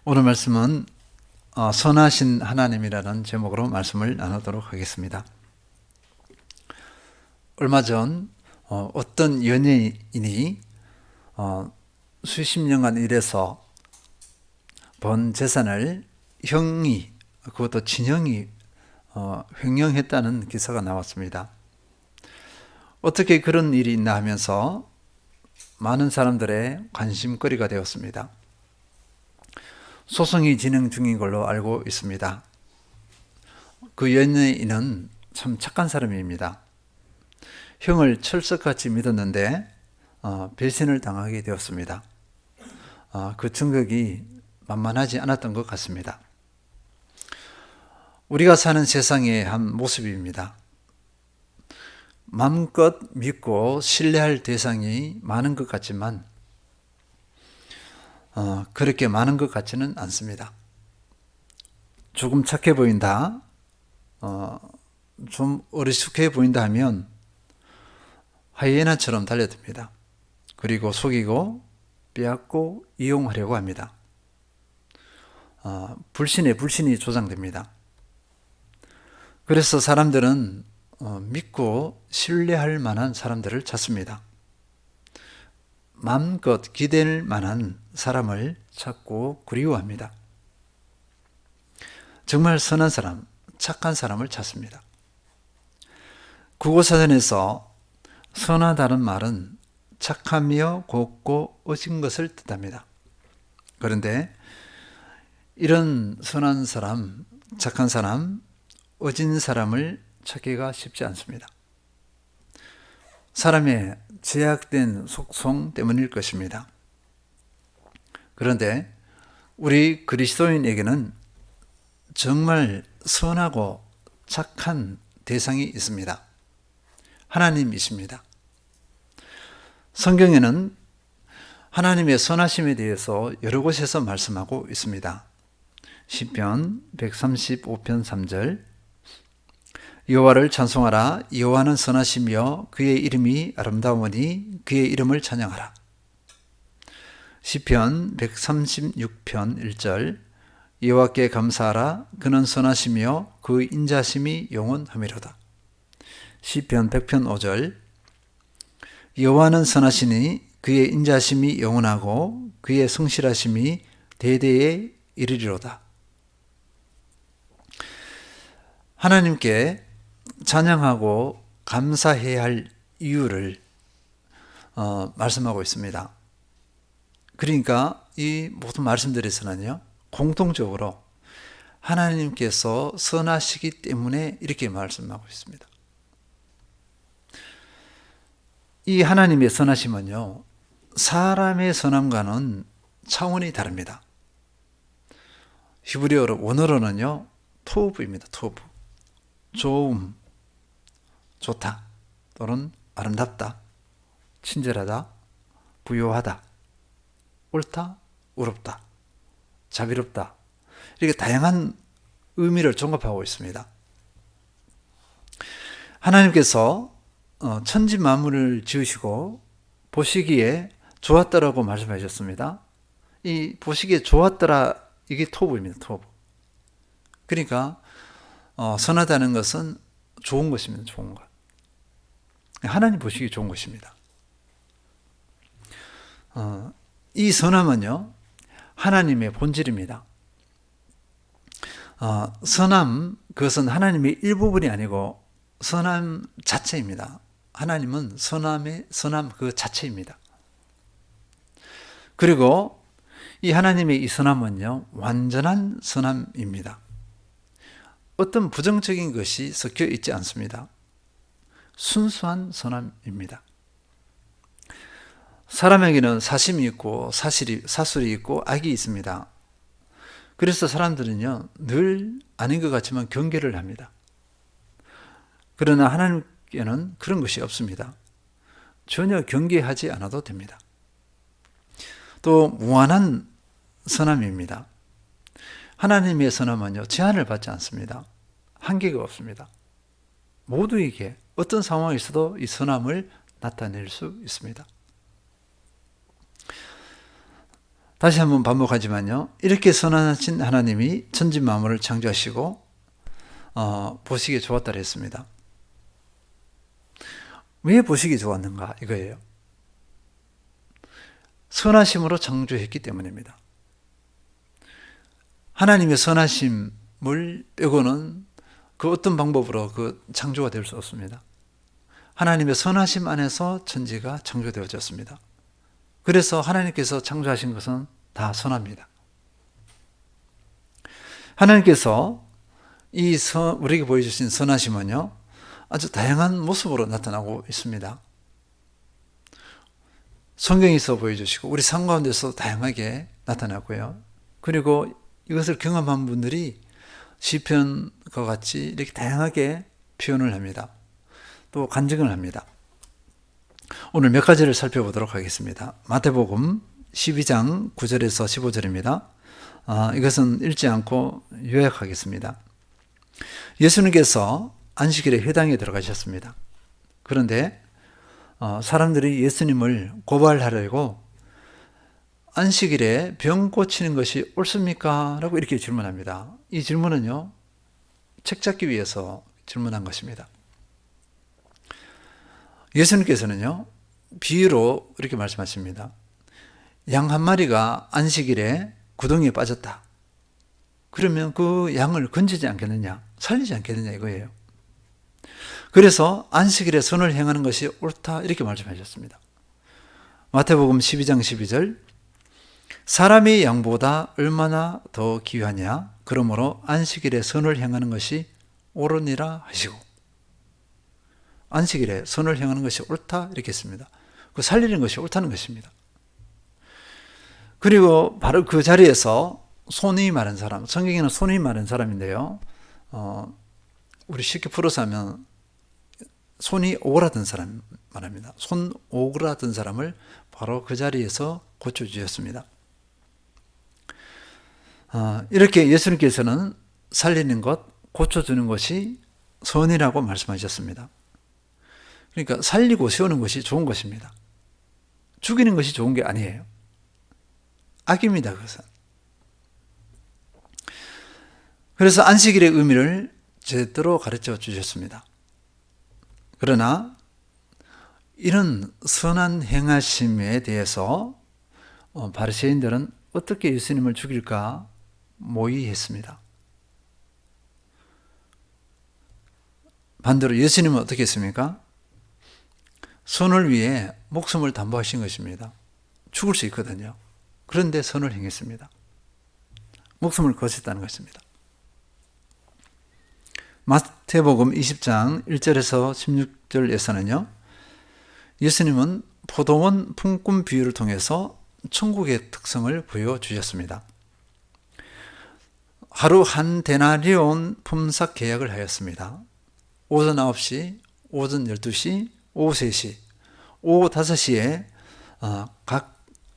오늘 말씀은 선하신 하나님이라는 제목으로 말씀을 나누도록 하겠습니다. 얼마 전 어떤 연예인이 수십 년간 일해서 번 재산을 그것도 친형이 횡령했다는 기사가 나왔습니다. 어떻게 그런 일이 있나 하면서 많은 사람들의 관심거리가 되었습니다. 소송이 진행 중인 걸로 알고 있습니다. 그 연예인은 참 착한 사람입니다. 형을 철석같이 믿었는데 배신을 당하게 되었습니다. 그 충격이 만만하지 않았던 것 같습니다. 우리가 사는 세상의 한 모습입니다. 마음껏 믿고 신뢰할 대상이 많은 것 같지만 그렇게 많은 것 같지는 않습니다. 조금 착해 보인다, 좀 어리숙해 보인다 하면 하이에나처럼 달려듭니다. 그리고 속이고 빼앗고 이용하려고 합니다. 불신에 불신이 조장됩니다. 그래서 사람들은 믿고 신뢰할 만한 사람들을 찾습니다. 마음껏 기댈 만한 사람을 찾고 그리워합니다. 정말 선한 사람, 착한 사람을 찾습니다. 국어사전에서 선하다는 말은 착하며 곱고 어진 것을 뜻합니다. 그런데 이런 선한 사람, 착한 사람, 어진 사람을 찾기가 쉽지 않습니다. 사람의 제약된 속성 때문일 것입니다. 그런데 우리 그리스도인에게는 정말 선하고 착한 대상이 있습니다. 하나님이십니다. 성경에는 하나님의 선하심에 대해서 여러 곳에서 말씀하고 있습니다. 시편 135편 3절, 여호와를 찬송하라. 여호와는 선하시며 그의 이름이 아름다우니 그의 이름을 찬양하라. 시편 136편 1절, 여호와께 감사하라. 그는 선하시며 그 인자심이 영원하미로다. 시편 100편 5절, 여호와는 선하시니 그의 인자심이 영원하고 그의 성실하심이 대대에 이르리로다. 하나님께 찬양하고 감사해야 할 이유를 말씀하고 있습니다. 그러니까 이 모든 말씀들에서는요, 공통적으로 하나님께서 선하시기 때문에 이렇게 말씀하고 있습니다. 이 하나님의 선하심은요, 사람의 선함과는 차원이 다릅니다. 히브리어 원어로는요, 토브입니다. 토브. 좋음, 좋다, 또는 아름답다, 친절하다, 부요하다, 옳다, 의롭다, 자비롭다, 이렇게 다양한 의미를 종합하고 있습니다. 하나님께서 천지 만물을 지으시고 보시기에 좋았더라고 말씀하셨습니다. 이 보시기에 좋았더라, 이게 토부입니다. 토부. 그러니까 선하다는 것은 좋은 것입니다. 좋은 것. 하나님 보시기에 좋은 것입니다. 이 선함은요, 하나님의 본질입니다. 선함, 그것은 하나님의 일부분이 아니고 선함 자체입니다. 하나님은 선함 그 자체입니다. 그리고 이 하나님의 이 선함은요, 완전한 선함입니다. 어떤 부정적인 것이 섞여 있지 않습니다. 순수한 선함입니다. 사람에게는 사심이 있고 사술이 있고 악이 있습니다. 그래서 사람들은요, 늘 아닌 것 같지만 경계를 합니다. 그러나 하나님께는 그런 것이 없습니다. 전혀 경계하지 않아도 됩니다. 또 무한한 선함입니다. 하나님의 선함은요, 제한을 받지 않습니다. 한계가 없습니다. 모두에게 어떤 상황에서도 이 선함을 나타낼 수 있습니다. 다시 한번 반복하지만요. 이렇게 선하신 하나님이 천지 만물을 창조하시고 보시기에 좋았다 했습니다. 왜 보시기 좋았는가 이거예요. 선하심으로 창조했기 때문입니다. 하나님의 선하심을 빼고는 그 어떤 방법으로 그 창조가 될 수 없습니다. 하나님의 선하심 안에서 천지가 창조되어졌습니다. 그래서 하나님께서 창조하신 것은 다 선합니다. 하나님께서 우리에게 보여주신 선하심은요, 아주 다양한 모습으로 나타나고 있습니다. 성경에서 보여주시고 우리 삶 가운데서 다양하게 나타나고요. 그리고 이것을 경험한 분들이 시편과 같이 이렇게 다양하게 표현을 합니다. 또 간증을 합니다. 오늘 몇 가지를 살펴보도록 하겠습니다. 마태복음 12장 9절에서 15절입니다. 이것은 읽지 않고 요약하겠습니다. 예수님께서 안식일에 회당에 들어가셨습니다. 그런데 사람들이 예수님을 고발하려고 안식일에 병 고치는 것이 옳습니까? 라고 이렇게 질문합니다. 이 질문은요, 책 잡기 위해서 질문한 것입니다. 예수님께서는요, 비유로 이렇게 말씀하십니다. 양 한 마리가 안식일에 구덩이에 빠졌다. 그러면 그 양을 건지지 않겠느냐, 살리지 않겠느냐 이거예요. 그래서 안식일에 선을 행하는 것이 옳다 이렇게 말씀하셨습니다. 마태복음 12장 12절 사람의 양보다 얼마나 더 귀하냐, 그러므로 안식일에 선을 행하는 것이 옳으니라 하시고, 안식일에 선을 행하는 것이 옳다 이렇게 했습니다. 그 살리는 것이 옳다는 것입니다. 그리고 바로 그 자리에서 손이 마른 사람, 성경에는 손이 마른 사람인데요, 우리 쉽게 풀어서 하면 손이 오그라든 사람 말합니다. 손 오그라든 사람을 바로 그 자리에서 고쳐주셨습니다. 이렇게 예수님께서는 살리는 것, 고쳐주는 것이 선이라고 말씀하셨습니다. 그러니까 살리고 세우는 것이 좋은 것입니다. 죽이는 것이 좋은 게 아니에요. 악입니다, 그것은. 그래서 안식일의 의미를 제대로 가르쳐 주셨습니다. 그러나 이런 선한 행하심에 대해서 바리새인들은 어떻게 예수님을 죽일까 모의했습니다. 반대로 예수님은 어떻게 했습니까? 선을 위해 목숨을 담보하신 것입니다. 죽을 수 있거든요. 그런데 선을 행했습니다. 목숨을 거셨다는 것입니다. 마태복음 20장 1절에서 16절에서는요, 예수님은 포도원 품꾼 비유를 통해서 천국의 특성을 보여주셨습니다. 하루 한 데나리온 품삯 계약을 하였습니다. 오전 9시, 오전 12시, 오후 3시, 오후 5시에 각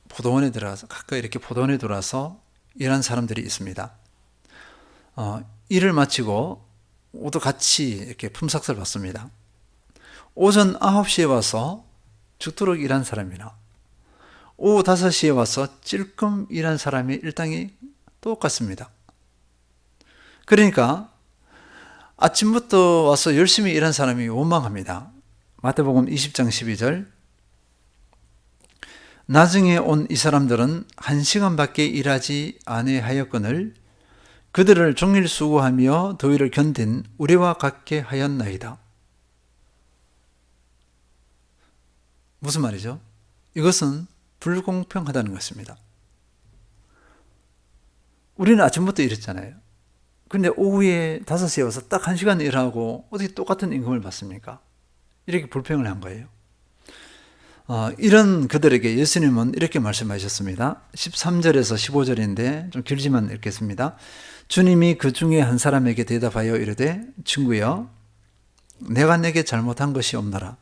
포도원에 들어가서, 각각 이렇게 포도원에 들어와서 일한 사람들이 있습니다. 일을 마치고 모두 같이 이렇게 품삯을 받습니다. 오전 9시에 와서 죽도록 일한 사람이나 오후 5시에 와서 찔끔 일한 사람의 일당이 똑같습니다. 그러니까 아침부터 와서 열심히 일한 사람이 원망합니다. 마태복음 20장 12절 나중에 온 이 사람들은 1시간밖에 일하지 아니하였거늘 그들을 종일 수고하며 더위를 견딘 우리와 같게 하였나이다. 무슨 말이죠? 이것은 불공평하다는 것입니다. 우리는 아침부터 일했잖아요. 근데 오후에 5시에 와서 딱 1시간 일하고 어떻게 똑같은 임금을 받습니까? 이렇게 불평을 한 거예요. 이런 그들에게 예수님은 이렇게 말씀하셨습니다. 13절에서 15절인데 좀 길지만 읽겠습니다. 주님이 그 중에 한 사람에게 대답하여 이르되 친구여 내가 내게 잘못한 것이 없노라.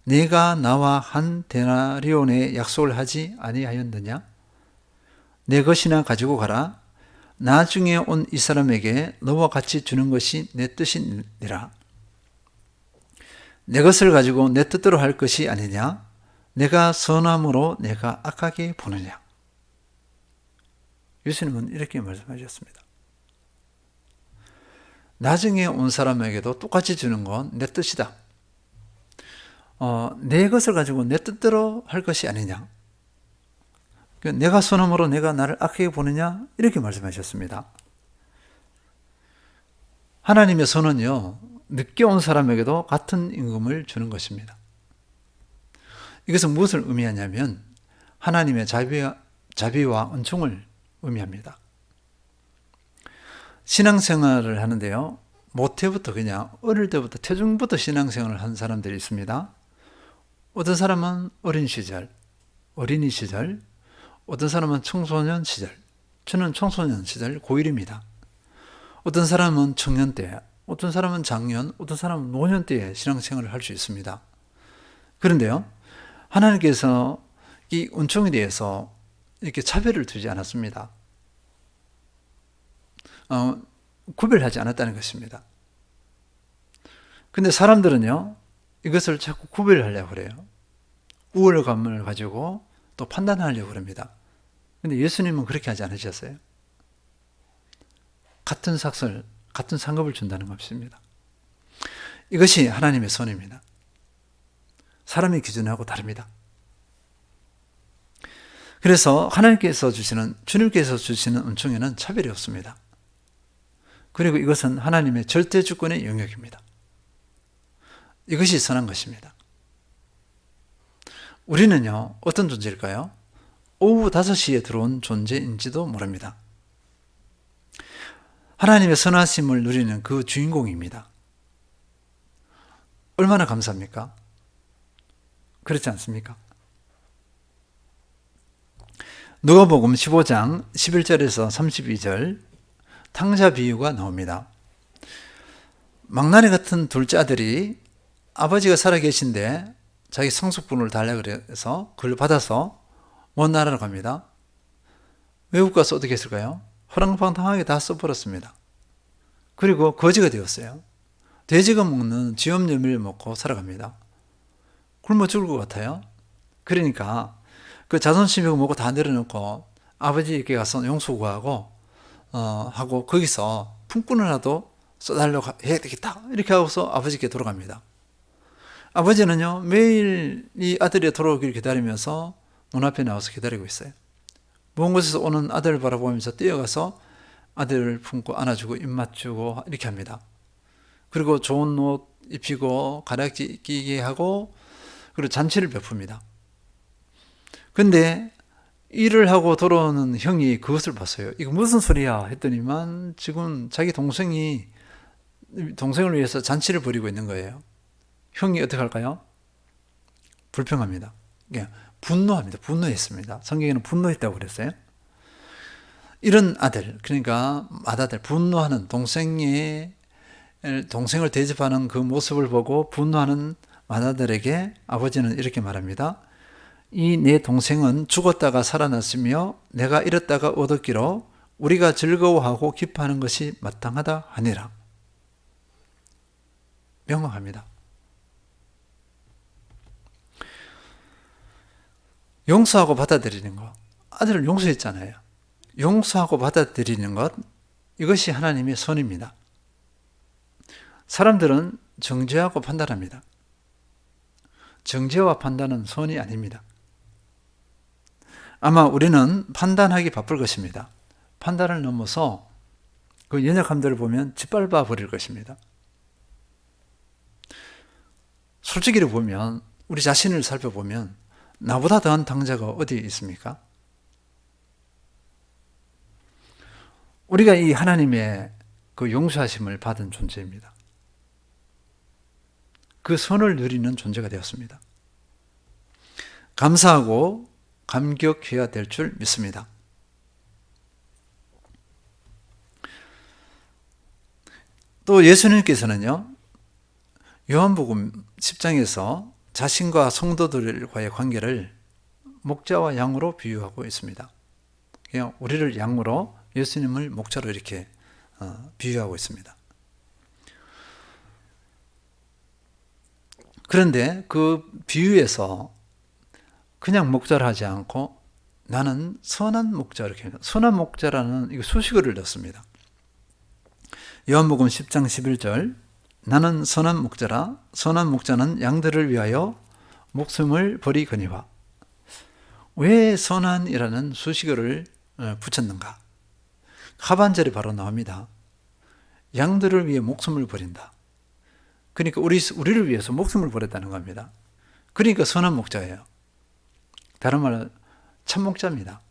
네가 나와 한 데나리온의 약속을 하지 아니하였느냐? 내 것이나 가지고 가라. 나중에 온 이 사람에게 너와 같이 주는 것이 내 뜻이니라. 내 것을 가지고 내 뜻대로 할 것이 아니냐? 내가 선함으로 내가 악하게 보느냐? 예수님은 이렇게 말씀하셨습니다. 나중에 온 사람에게도 똑같이 주는 건 내 뜻이다. 내 것을 가지고 내 뜻대로 할 것이 아니냐. 내가 선함으로 내가 나를 악하게 보느냐? 이렇게 말씀하셨습니다. 하나님의 선은요, 늦게 온 사람에게도 같은 임금을 주는 것입니다. 이것은 무엇을 의미하냐면 하나님의 자비와 은총을 의미합니다. 신앙생활을 하는데요, 모태부터 그냥 어릴 때부터 태중부터 신앙생활을 한 사람들이 있습니다. 어떤 사람은 어린 시절, 어린이 시절, 어떤 사람은 청소년 시절, 저는 청소년 시절 고1입니다. 어떤 사람은 청년 때, 어떤 사람은 장년, 어떤 사람은 노년 때에 신앙생활을 할 수 있습니다. 그런데요, 하나님께서 이 은총에 대해서 이렇게 차별을 두지 않았습니다. 구별하지 않았다는 것입니다. 근데 사람들은요, 이것을 자꾸 구별하려고 그래요. 우월감을 가지고 또 판단하려고 합니다. 근데 예수님은 그렇게 하지 않으셨어요. 같은 삭을, 같은 상급을 준다는 것입니다. 이것이 하나님의 선입니다. 사람의 기준하고 다릅니다. 그래서 하나님께서 주시는, 주님께서 주시는 은총에는 차별이 없습니다. 그리고 이것은 하나님의 절대 주권의 영역입니다. 이것이 선한 것입니다. 우리는요, 어떤 존재일까요? 오후 5시에 들어온 존재인지도 모릅니다. 하나님의 선하심을 누리는 그 주인공입니다. 얼마나 감사합니까? 그렇지 않습니까? 누가복음 15장 11절에서 32절 탕자 비유가 나옵니다. 망나니 같은 둘째 아들이 아버지가 살아계신데 자기 상속분을 달라고 그래서 그걸 받아서 먼 나라로 갑니다. 외국 가서 어떻게 했을까요? 허랑방탕하게 다 써버렸습니다. 그리고 거지가 되었어요. 돼지가 먹는 쥐염열매를 먹고 살아갑니다. 굶어 죽을 것 같아요. 그러니까 그 자존심이고 뭐고 다 내려놓고 아버지에게 가서 용서 구하고 하고 거기서 품꾼이라도 써달라고 해야 되겠다 이렇게 하고서 아버지께 돌아갑니다. 아버지는요, 매일 이 아들이 돌아오기를 기다리면서 문 앞에 나와서 기다리고 있어요. 먼 곳에서 오는 아들을 바라보면서 뛰어가서 아들을 품고 안아주고 입 맞추고 이렇게 합니다. 그리고 좋은 옷 입히고 가락지 끼게 하고 그리고 잔치를 베풉니다. 근데 일을 하고 돌아오는 형이 그것을 봤어요. 이거 무슨 소리야 했더니만 지금 자기 동생을 위해서 잔치를 벌이고 있는 거예요. 형이 어떻게 할까요? 불평합니다. 분노합니다. 분노했습니다. 성경에는 분노했다고 그랬어요. 이런 아들, 그러니까 맏아들, 분노하는 동생을 대접하는 그 모습을 보고 분노하는 맏아들에게 아버지는 이렇게 말합니다. 이 내 동생은 죽었다가 살아났으며 내가 잃었다가 얻었기로 우리가 즐거워하고 기뻐하는 것이 마땅하다 하니라. 명확합니다. 용서하고 받아들이는 것. 아들을 용서했잖아요. 용서하고 받아들이는 것, 이것이 하나님의 선입니다. 사람들은 정죄하고 판단합니다. 정죄와 판단은 선이 아닙니다. 아마 우리는 판단하기 바쁠 것입니다. 판단을 넘어서 그 연약함들을 보면 짓밟아 버릴 것입니다. 솔직히를 보면, 우리 자신을 살펴보면 나보다 더한 당자가 어디 있습니까? 우리가 이 하나님의 그 용서하심을 받은 존재입니다. 그 선을 누리는 존재가 되었습니다. 감사하고 감격해야 될 줄 믿습니다. 또 예수님께서는요, 요한복음 10장에서 자신과 성도들과의 관계를 목자와 양으로 비유하고 있습니다. 그냥 우리를 양으로, 예수님을 목자로 이렇게 비유하고 있습니다. 그런데 그 비유에서 그냥 목자를 하지 않고 나는 선한 목자 이렇게 합니다. 선한 목자라는 이거 수식어를 넣습니다. 요한복음 10장 11절 나는 선한 목자라 선한 목자는 양들을 위하여 목숨을 버리거니와. 왜 선한이라는 수식어를 붙였는가? 하반절에 바로 나옵니다. 양들을 위해 목숨을 버린다. 그러니까 우리를 위해서 목숨을 버렸다는 겁니다. 그러니까 선한 목자예요. 다른 말로 참 목자입니다.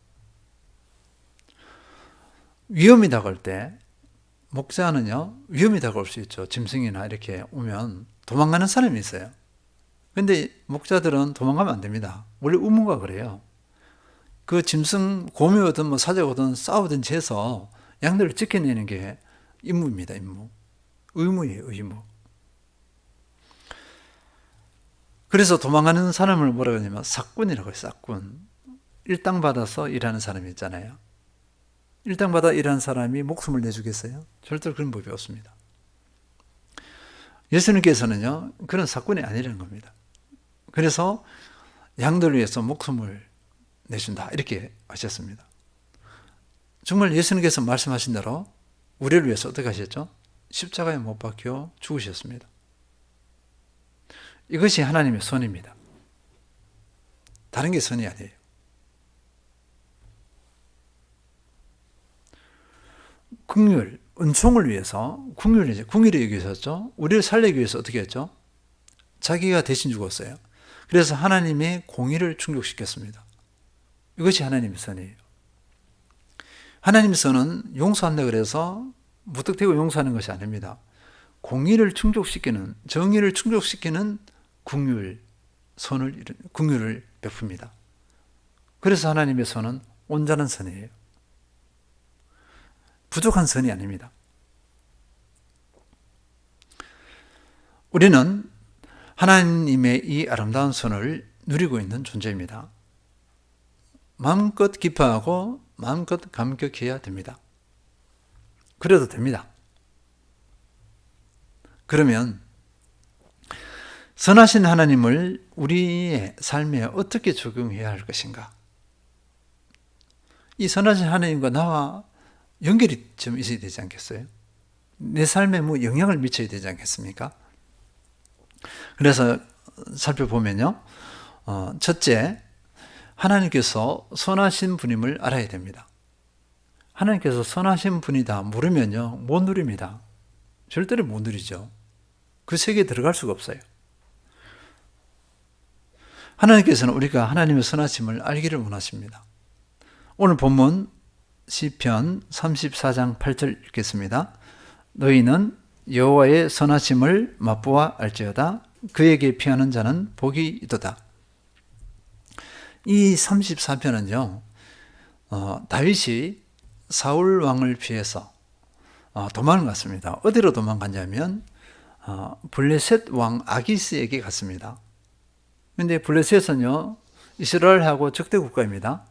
위험이 다가올 때 목자는요, 위험이 다가올 수 있죠. 짐승이나 이렇게 오면 도망가는 사람이 있어요. 근데 목자들은 도망가면 안 됩니다. 원래 의무가 그래요. 그 짐승, 곰이 오든 뭐 사자가 오든 싸우든지 해서 양들을 지켜내는 게 임무입니다. 임무. 의무예요. 의무. 그래서 도망가는 사람을 뭐라고 하냐면 삭군이라고 해요. 삭군. 일당 받아서 일하는 사람이 있잖아요. 일당 받아 일하는 사람이 목숨을 내주겠어요? 절대로 그런 법이 없습니다. 예수님께서는요, 그런 삭군이 아니라는 겁니다. 그래서 양들을 위해서 목숨을 내준다. 이렇게 하셨습니다. 정말 예수님께서 말씀하신 대로 우리를 위해서 어떻게 하셨죠? 십자가에 못 박혀 죽으셨습니다. 이것이 하나님의 선입니다. 다른 게 선이 아니에요. 긍휼, 은총을 위해서 긍휼이 여기 있었죠. 우리를 살리기 위해서 어떻게 했죠? 자기가 대신 죽었어요. 그래서 하나님의 공의를 충족시켰습니다. 이것이 하나님의 선이에요. 하나님의 선은 용서한다 그래서 무턱대고 용서하는 것이 아닙니다. 공의를 충족시키는, 정의를 충족시키는 긍휼을 베풉니다. 그래서 하나님의 선은 온전한 선이에요. 부족한 선이 아닙니다. 우리는 하나님의 이 아름다운 선을 누리고 있는 존재입니다. 마음껏 기뻐하고 마음껏 감격해야 됩니다. 그래도 됩니다. 그러면 선하신 하나님을 우리의 삶에 어떻게 적용해야 할 것인가? 이 선하신 하나님과 나와 연결이 좀 있어야 되지 않겠어요? 내 삶에 뭐 영향을 미쳐야 되지 않겠습니까? 그래서 살펴보면요. 첫째, 하나님께서 선하신 분임을 알아야 됩니다. 하나님께서 선하신 분이다 모르면요, 못 누립니다. 절대로 못 누리죠. 그 세계에 들어갈 수가 없어요. 하나님께서는 우리가 하나님의 선하심을 알기를 원하십니다. 오늘 본문 시편 34장 8절 읽겠습니다. 너희는 여호와의 선하심을 맛보아 알지어다. 그에게 피하는 자는 복이 있도다. 이 34편은요, 다윗이 사울 왕을 피해서 도망을 갔습니다. 어디로 도망갔냐면 블레셋 왕 아기스에게 갔습니다. 그런데 블레셋은요, 이스라엘하고 적대 국가입니다.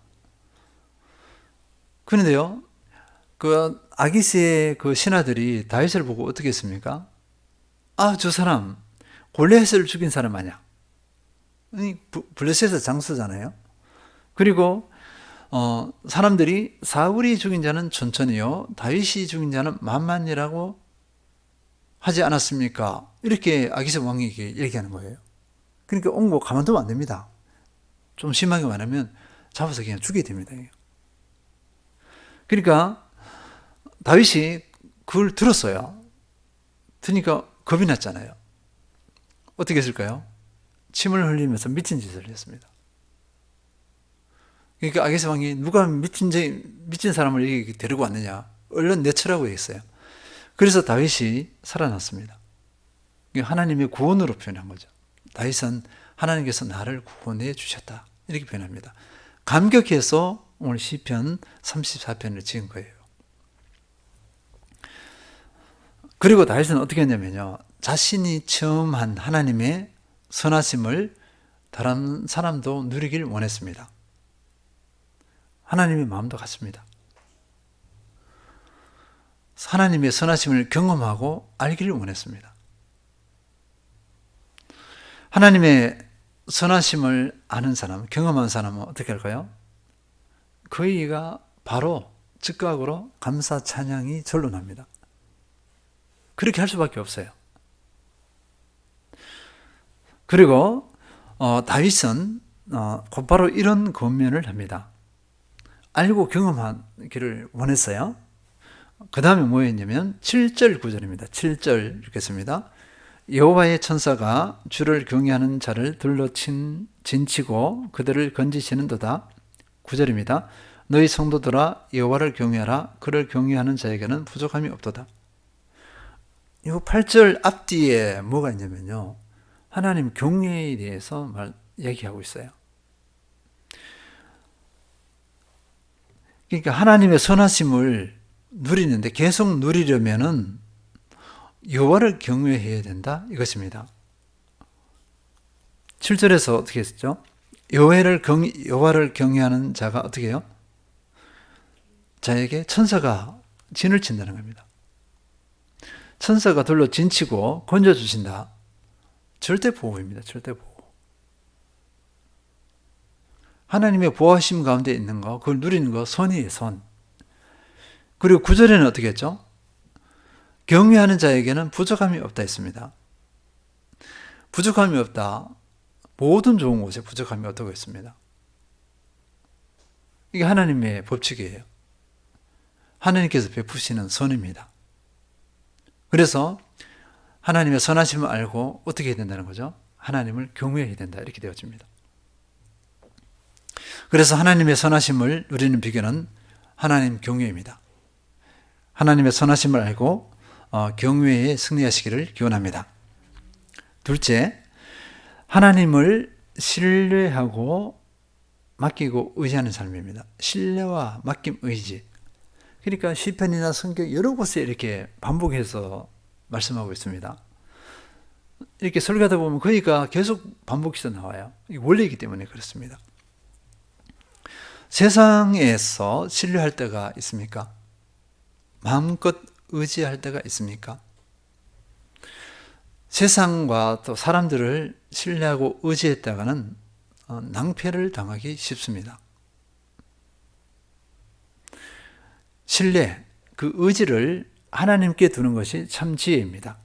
그런데요, 그 아기스의 그 신하들이 다윗을 보고 어떻게 했습니까? 아, 저 사람 골리앗을 죽인 사람 아니야. 블레셋의 장수잖아요. 그리고 사람들이 사울이 죽인 자는 천천히요, 다윗이 죽인 자는 만만이라고 하지 않았습니까? 이렇게 아기스 왕에게 얘기하는 거예요. 그러니까 온 거 가만두면 안 됩니다. 좀 심하게 말하면 잡아서 그냥 죽여야 됩니다. 그러니까 다윗이 그걸 들었어요. 들으니까 겁이 났잖아요. 어떻게 했을까요? 침을 흘리면서 미친 짓을 했습니다. 그러니까 아기스 왕이 누가 미친 사람을 여기 데리고 왔느냐, 얼른 내쳐라고 했어요. 그래서 다윗이 살아났습니다. 하나님의 구원으로 표현한 거죠. 다윗은 하나님께서 나를 구원해 주셨다, 이렇게 표현합니다. 감격해서 오늘 시편 34편을 지은 거예요. 그리고 다윗은 어떻게 했냐면요, 자신이 처음 한 하나님의 선하심을 다른 사람도 누리길 원했습니다. 하나님의 마음도 같습니다. 하나님의 선하심을 경험하고 알기를 원했습니다. 하나님의 선하심을 아는 사람, 경험한 사람은 어떻게 할까요? 그이가 바로 즉각으로 감사 찬양이 절로 납니다. 그렇게 할 수밖에 없어요. 그리고 다윗은 곧바로 이런 권면을 합니다. 알고 경험하기를 원했어요. 그 다음에 뭐였냐면 7절 9절입니다. 7절 읽겠습니다. 여호와의 천사가 주를 경외하는 자를 둘러 진치고 그들을 건지시는도다. 9절입니다. 너희 성도들아 여호와를 경외하라. 그를 경외하는 자에게는 부족함이 없도다. 이 8절 앞뒤에 뭐가 있냐면요, 하나님 경외에 대해서 얘기하고 있어요. 그러니까 하나님의 선하심을 누리는데 계속 누리려면은 여호와를 경외해야 된다 이것입니다. 7절에서 어떻게 했죠? 여호와를 경외하는 자가 어떻게 해요? 자에게 천사가 진을 친다는 겁니다. 천사가 둘러 진치고 건져주신다. 절대 보호입니다. 절대 보호. 하나님의 보호하심 가운데 있는 거, 그걸 누리는 거 선이에요, 선. 그리고 9절에는 어떻게 했죠? 경외하는 자에게는 부족함이 없다 했습니다. 부족함이 없다. 모든 좋은 곳에 부족함이 없다고 했습니다. 이게 하나님의 법칙이에요. 하나님께서 베푸시는 선입니다. 그래서 하나님의 선하심을 알고 어떻게 해야 된다는 거죠? 하나님을 경외해야 된다 이렇게 되어집니다. 그래서 하나님의 선하심을 누리는 비결은 하나님 경외입니다. 하나님의 선하심을 알고 경외에 승리하시기를 기원합니다. 둘째, 하나님을 신뢰하고 맡기고 의지하는 삶입니다. 신뢰와 맡김, 의지. 그러니까 시편이나 성경 여러 곳에 이렇게 반복해서 말씀하고 있습니다. 이렇게 설교하다 보면 거기가 계속 반복해서 나와요. 이게 원리이기 때문에 그렇습니다. 세상에서 신뢰할 때가 있습니까? 마음껏 의지할 때가 있습니까? 세상과 또 사람들을 신뢰하고 의지했다가는 낭패를 당하기 쉽습니다. 신뢰, 그 의지를 하나님께 두는 것이 참 지혜입니다.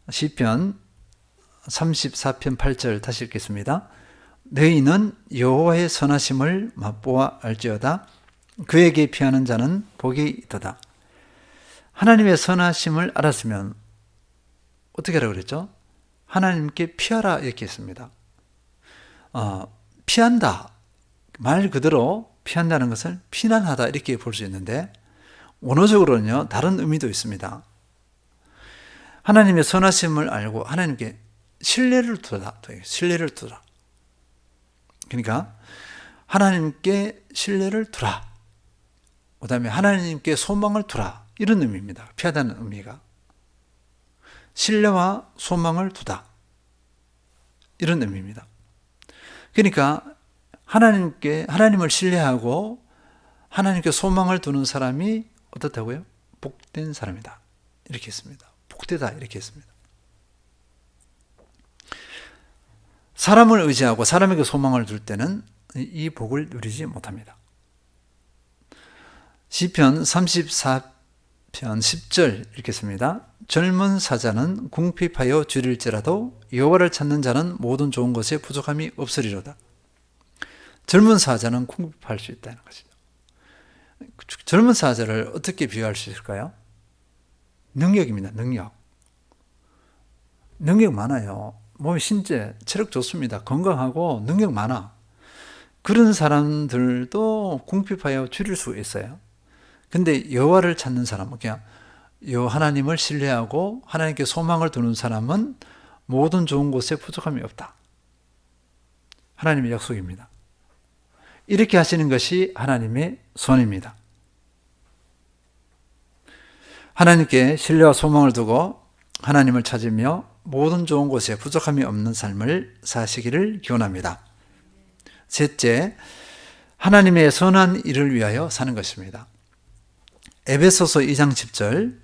시편 34편 8절 다시 읽겠습니다. 너희는 여호와의 선하심을 맛보아 알지어다. 그에게 피하는 자는 복이 있도다. 하나님의 선하심을 알았으면 어떻게 하라고 그랬죠? 하나님께 피하라 이렇게 했습니다. 피한다. 말 그대로 피한다는 것을 피난하다 이렇게 볼 수 있는데 원어적으로는요 다른 의미도 있습니다. 하나님의 선하심을 알고 하나님께 신뢰를 두라. 신뢰를 두라. 그러니까 하나님께 신뢰를 두라. 그 다음에 하나님께 소망을 두라. 이런 의미입니다. 피하다는 의미가. 신뢰와 소망을 두다. 이런 의미입니다. 그러니까 하나님을 신뢰하고 하나님께 소망을 두는 사람이 어떻다고요? 복된 사람이다. 이렇게 했습니다. 복되다. 이렇게 했습니다. 사람을 의지하고 사람에게 소망을 둘 때는 이 복을 누리지 못합니다. 시편 34편 10절 읽겠습니다. 젊은 사자는 궁핍하여 줄일지라도 여호와를 찾는 자는 모든 좋은 것에 부족함이 없으리로다. 젊은 사자는 궁핍할 수 있다는 것이죠. 젊은 사자를 어떻게 비유할 수 있을까요? 능력입니다. 능력 많아요. 몸 신체, 체력 좋습니다. 건강하고 능력 많아. 그런 사람들도 궁핍하여 줄일 수 있어요. 근데 여호와를 찾는 사람은 그냥 하나님을 신뢰하고 하나님께 소망을 두는 사람은 모든 좋은 곳에 부족함이 없다. 하나님의 약속입니다. 이렇게 하시는 것이 하나님의 손입니다. 하나님께 신뢰와 소망을 두고 하나님을 찾으며 모든 좋은 곳에 부족함이 없는 삶을 사시기를 기원합니다. 셋째, 하나님의 선한 일을 위하여 사는 것입니다. 에베소서 2장 10절,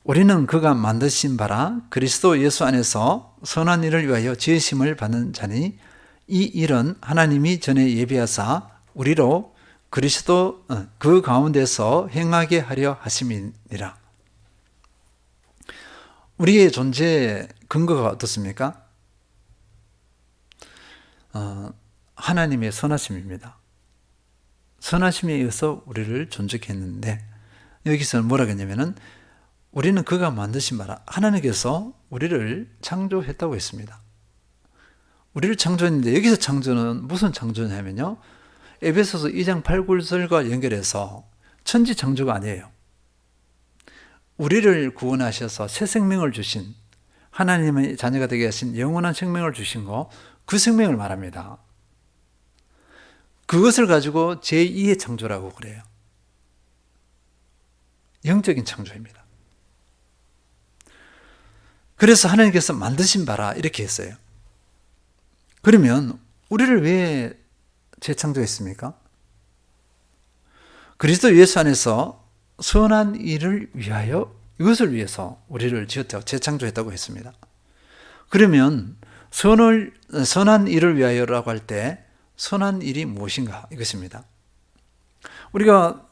우리는 그가 만드신 바라 그리스도 예수 안에서 선한 일을 위하여 지으심을 받는 자니 이 일은 하나님이 전에 예비하사 우리로 그리스도 그 가운데서 행하게 하려 하심이니라. 우리의 존재의 근거가 어떻습니까? 하나님의 선하심입니다. 선하심에 의해서 우리를 존재했는데, 여기서 뭐라고 했냐면은 우리는 그가 만드신 바라, 하나님께서 우리를 창조했다고 했습니다. 우리를 창조했는데, 여기서 창조는 무슨 창조냐면요, 에베소서 2장 8, 9절과 연결해서 천지 창조가 아니에요. 우리를 구원하셔서 새 생명을 주신, 하나님의 자녀가 되게 하신 영원한 생명을 주신 거, 그 생명을 말합니다. 그것을 가지고 제2의 창조라고 그래요. 영적인 창조입니다. 그래서 하나님께서 만드신 바라 이렇게 했어요. 그러면 우리를 왜 재창조했습니까? 그리스도 예수 안에서 선한 일을 위하여, 이것을 위해서 우리를 지었다고, 재창조했다고 했습니다. 그러면 선한 일을 위하여라고 할 때 선한 일이 무엇인가, 이것입니다. 우리가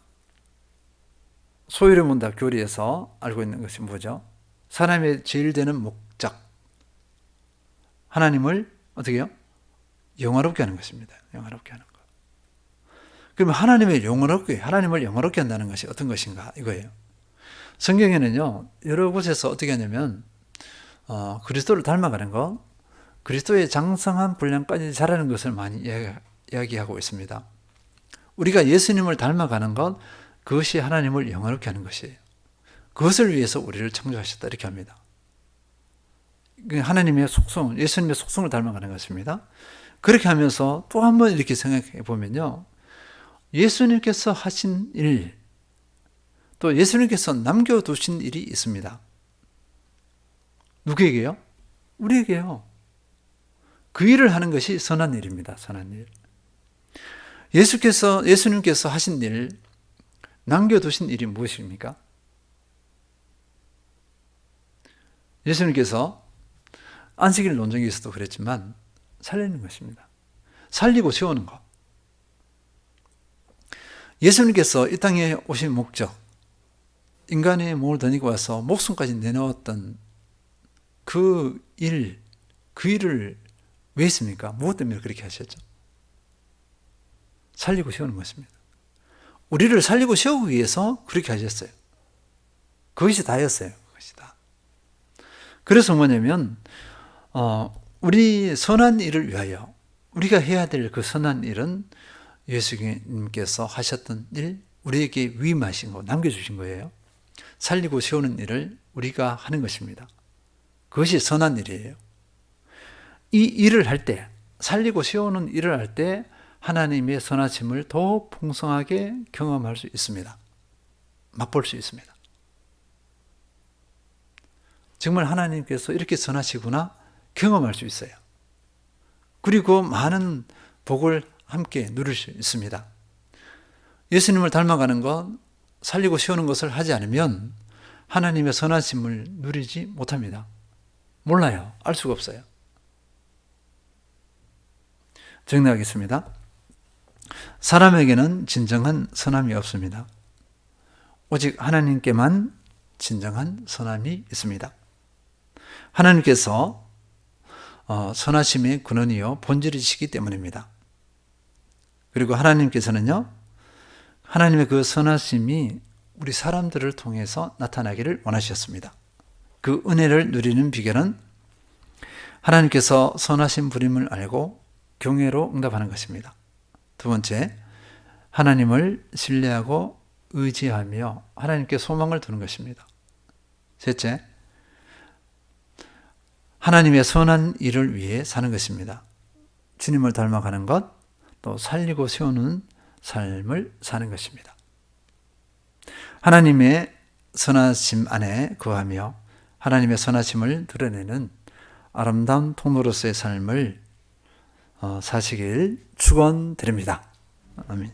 소유문답 교리에서 알고 있는 것이 뭐죠? 사람의 제일 되는 목적, 하나님을 어떻게 해요? 영화롭게 하는 것입니다. 영화롭게 하는 것. 그러면 하나님을 영화롭게 한다는 것이 어떤 것인가, 이거예요. 성경에는요, 여러 곳에서 어떻게 하냐면 그리스도를 닮아가는 것, 그리스도의 장성한 분량까지 자라는 것을 많이 이야기하고 있습니다. 우리가 예수님을 닮아가는 것, 그것이 하나님을 영화롭게 하는 것이에요. 그것을 위해서 우리를 창조하셨다, 이렇게 합니다. 하나님의 속성, 예수님의 속성을 닮아가는 것입니다. 그렇게 하면서 또 한 번 이렇게 생각해 보면요, 예수님께서 하신 일, 또 예수님께서 남겨두신 일이 있습니다. 누구에게요? 우리에게요. 그 일을 하는 것이 선한 일입니다. 선한 일. 예수님께서 하신 일, 남겨두신 일이 무엇입니까? 예수님께서 안식일 논쟁에서도 그랬지만 살리는 것입니다. 살리고 세우는 것. 예수님께서 이 땅에 오신 목적, 인간의 몸을 다니고 와서 목숨까지 내놓았던 그 일을 왜 했습니까? 무엇 때문에 그렇게 하셨죠? 살리고 세우는 것입니다. 우리를 살리고 세우기 위해서 그렇게 하셨어요. 그것이 다였어요. 그것이 다. 그래서 뭐냐면 우리 선한 일을 위하여, 우리가 해야 될 그 선한 일은 예수님께서 하셨던 일, 우리에게 위임하신 거, 남겨주신 거예요. 살리고 세우는 일을 우리가 하는 것입니다. 그것이 선한 일이에요. 이 일을 할 때, 살리고 세우는 일을 할 때 하나님의 선하심을 더 풍성하게 경험할 수 있습니다. 맛볼 수 있습니다. 정말 하나님께서 이렇게 선하시구나 경험할 수 있어요. 그리고 많은 복을 함께 누릴 수 있습니다. 예수님을 닮아가는 것, 살리고 세우는 것을 하지 않으면 하나님의 선하심을 누리지 못합니다. 몰라요. 알 수가 없어요. 정리하겠습니다. 사람에게는 진정한 선함이 없습니다. 오직 하나님께만 진정한 선함이 있습니다. 하나님께서 선하심의 근원이요 본질이시기 때문입니다. 그리고 하나님께서는요, 하나님의 그 선하심이 우리 사람들을 통해서 나타나기를 원하셨습니다. 그 은혜를 누리는 비결은 하나님께서 선하신 분임을 알고 경외로 응답하는 것입니다. 두 번째, 하나님을 신뢰하고 의지하며 하나님께 소망을 두는 것입니다. 셋째, 하나님의 선한 일을 위해 사는 것입니다. 주님을 닮아가는 것, 또 살리고 세우는 삶을 사는 것입니다. 하나님의 선하심 안에 거하며 하나님의 선하심을 드러내는 아름다운 통로로서의 삶을 사시길 축원드립니다. 아멘.